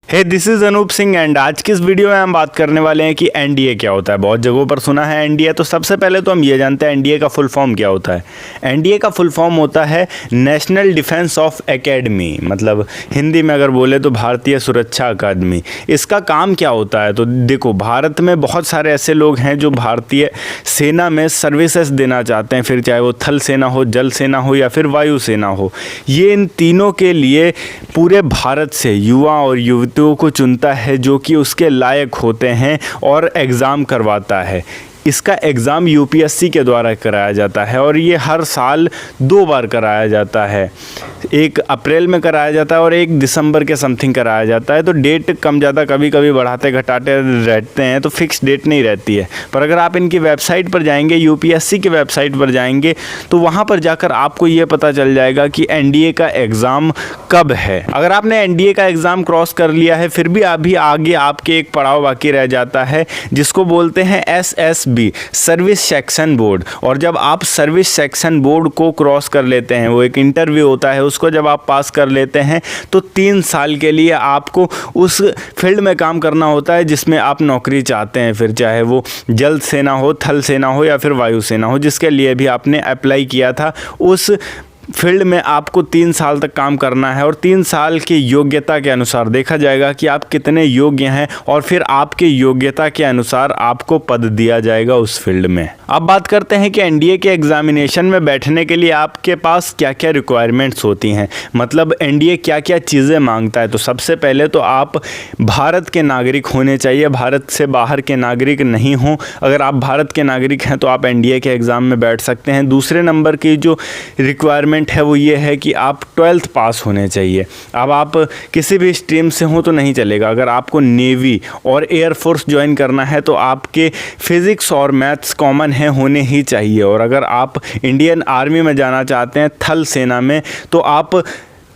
Hey this is Anoop Singh and आज की इस वीडियो में हम बात करने वाले हैं कि एनडीए क्या होता है। बहुत जगहों पर सुना है एनडीए, तो सबसे पहले तो हम ये जानते हैं एनडीए का फुल फॉर्म क्या होता है। एनडीए का फुल फॉर्म होता है नेशनल डिफेंस ऑफ एकेडमी, मतलब हिंदी में अगर बोले तो भारतीय सुरक्षा अकादमी। इसका काम क्या होता है, तो देखो भारत में बहुत सारे ऐसे लोग हैं जो भारतीय सेना में सर्विसेज देना चाहते हैं, फिर चाहे वो थल सेना हो, जल सेना हो या फिर वायु सेना हो। ये इन तीनों के लिए पूरे भारत से युवा और युवतियों को चुनता है जो कि उसके लायक होते हैं और एग्ज़ाम करवाता है। इसका एग्ज़ाम यूपीएससी के द्वारा कराया जाता है और ये हर साल 2 बार कराया जाता है। 1 अप्रैल में कराया जाता है और 1 दिसंबर के समथिंग कराया जाता है। तो डेट कम ज़्यादा कभी कभी बढ़ाते घटाते रहते हैं, तो फिक्स डेट नहीं रहती है। पर अगर आप इनकी वेबसाइट पर जाएंगे, यूपीएससी की वेबसाइट पर जाएंगे, तो वहाँ पर जाकर आपको ये पता चल जाएगा कि एनडीए का एग्ज़ाम कब है। अगर आपने एनडीए का एग्ज़ाम क्रॉस कर लिया है, फिर भी अभी आगे आपके एक पड़ाव बाकी रह जाता है जिसको बोलते हैं SSB, सर्विस सेक्शन बोर्ड। और जब आप सर्विस सेक्शन बोर्ड को क्रॉस कर लेते हैं, वो एक इंटरव्यू होता है, उसको जब आप पास कर लेते हैं तो 3 साल के लिए आपको उस फील्ड में काम करना होता है जिसमें आप नौकरी चाहते हैं, फिर चाहे वो जल सेना हो, थल सेना हो या फिर वायु सेना हो, जिसके लिए भी आपने अप्लाई किया था। उस फील्ड में आपको 3 साल तक काम करना है और 3 साल की योग्यता के अनुसार देखा जाएगा कि आप कितने योग्य हैं और फिर आपके योग्यता के अनुसार आपको पद दिया जाएगा उस फील्ड में। अब बात करते हैं कि एनडीए के एग्जामिनेशन में बैठने के लिए आपके पास क्या क्या रिक्वायरमेंट्स होती हैं, मतलब एनडीए क्या क्या चीज़ें मांगता है। तो सबसे पहले तो आप भारत के नागरिक होने चाहिए, भारत से बाहर के नागरिक नहीं हों। अगर आप भारत के नागरिक हैं तो आप एनडीए के एग्ज़ाम में बैठ सकते हैं। दूसरे नंबर की जो रिक्वायरमेंट है वो ये है कि आप 12th पास होने चाहिए। अब आप किसी भी स्ट्रीम से हो तो नहीं चलेगा। अगर आपको नेवी और एयरफोर्स ज्वाइन करना है तो आपके फिज़िक्स और मैथ्स कॉमन है, होने ही चाहिए। और अगर आप इंडियन आर्मी में जाना चाहते हैं, थल सेना में, तो आप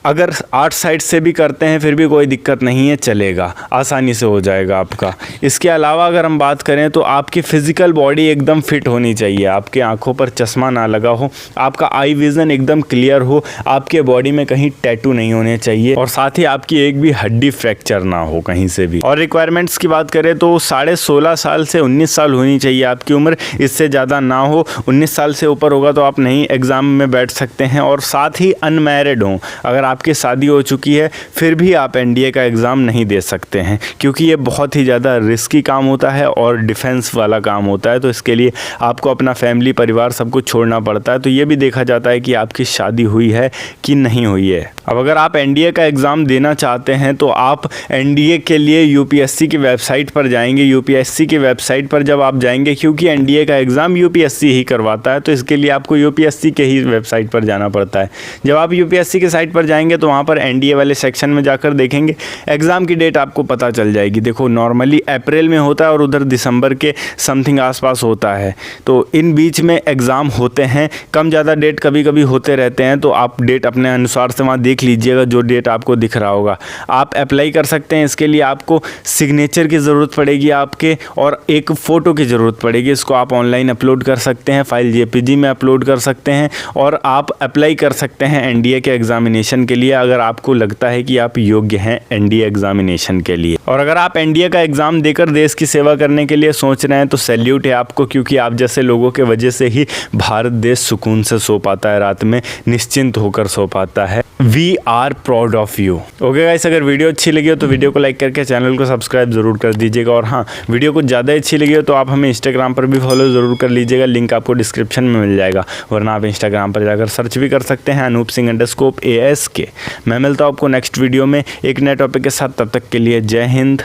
अगर आर्ट साइड से भी करते हैं फिर भी कोई दिक्कत नहीं है, चलेगा, आसानी से हो जाएगा आपका। इसके अलावा अगर हम बात करें तो आपकी फ़िज़िकल बॉडी एकदम फिट होनी चाहिए, आपके आंखों पर चश्मा ना लगा हो, आपका आई विज़न एकदम क्लियर हो, आपके बॉडी में कहीं टैटू नहीं होने चाहिए और साथ ही आपकी एक भी हड्डी फ्रैक्चर ना हो कहीं से भी। और रिक्वायरमेंट्स की बात करें तो 16.5 साल से 19 साल होनी चाहिए आपकी उम्र, इससे ज़्यादा ना हो। 19 साल से ऊपर होगा तो आप नहीं एग्ज़ाम में बैठ सकते हैं। और साथ ही अनमैरिड हों, अगर आपकी शादी हो चुकी है फिर भी आप एनडीए का एग्ज़ाम नहीं दे सकते हैं, क्योंकि ये बहुत ही ज़्यादा रिस्की काम होता है और डिफेंस वाला काम होता है। तो इसके लिए आपको अपना फैमिली, परिवार सब कुछ छोड़ना पड़ता है। तो ये भी देखा जाता है कि आपकी शादी हुई है कि नहीं हुई है। अब अगर आप एनडीए का एग्ज़ाम देना चाहते हैं तो आप एनडीए के लिए यूपीएससी की वेबसाइट पर जाएंगे। यूपीएससी की वेबसाइट पर जब आप जाएंगे, क्योंकि एनडीए का एग्ज़ाम यूपीएससी ही करवाता है, तो इसके लिए आपको यूपीएससी के ही वेबसाइट पर जाना पड़ता है। जब आप यूपीएससी की साइट पर जाएंगे तो वहाँ पर एनडीए वाले सेक्शन में जाकर देखेंगे, एग्ज़ाम की डेट आपको पता चल जाएगी। देखो नॉर्मली अप्रैल में होता है और उधर दिसंबर के समथिंग आसपास होता है, तो इन बीच में एग्ज़ाम होते हैं। कम ज़्यादा डेट कभी कभी होते रहते हैं, तो आप डेट अपने अनुसार से वहाँ देख लीजिएगा, जो डेट आपको दिख रहा होगा आप अप्लाई कर सकते हैं। इसके लिए आपको सिग्नेचर की ज़रूरत पड़ेगी आपके, और एक फ़ोटो की ज़रूरत पड़ेगी। इसको आप ऑनलाइन अपलोड कर सकते हैं, फाइल जेपीजी में अपलोड कर सकते हैं और आप अप्लाई कर सकते हैं एनडीए के एग्ज़ामिनेशन के लिए, अगर आपको लगता है कि आप योग्य हैं एनडीए एग्ज़ामिनेशन के लिए। और अगर आप एनडीए का एग्ज़ाम देकर देश की सेवा करने के लिए सोच रहे हैं तो सैल्यूट है आपको, क्योंकि आप जैसे लोगों के वजह से ही भारत देश सुकून से सो पाता है, रात में निश्चिंत होकर सो पाता है। We are proud of you. Okay guys, अगर वीडियो अच्छी लगी हो तो वीडियो को लाइक करके चैनल को सब्सक्राइब ज़रूर कर दीजिएगा। और हाँ, वीडियो कुछ ज़्यादा अच्छी लगी हो तो आप हमें इंस्टाग्राम पर भी फॉलो ज़रूर कर लीजिएगा, लिंक आपको डिस्क्रिप्शन में मिल जाएगा। वरना आप इंस्टाग्राम पर जाकर सर्च भी कर सकते हैं अनूप सिंह _ASK। मैं मिलता हूँ आपको नेक्स्ट वीडियो में एक नए टॉपिक के साथ। तब तक के लिए जय हिंद,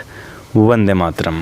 वंदे मातरम।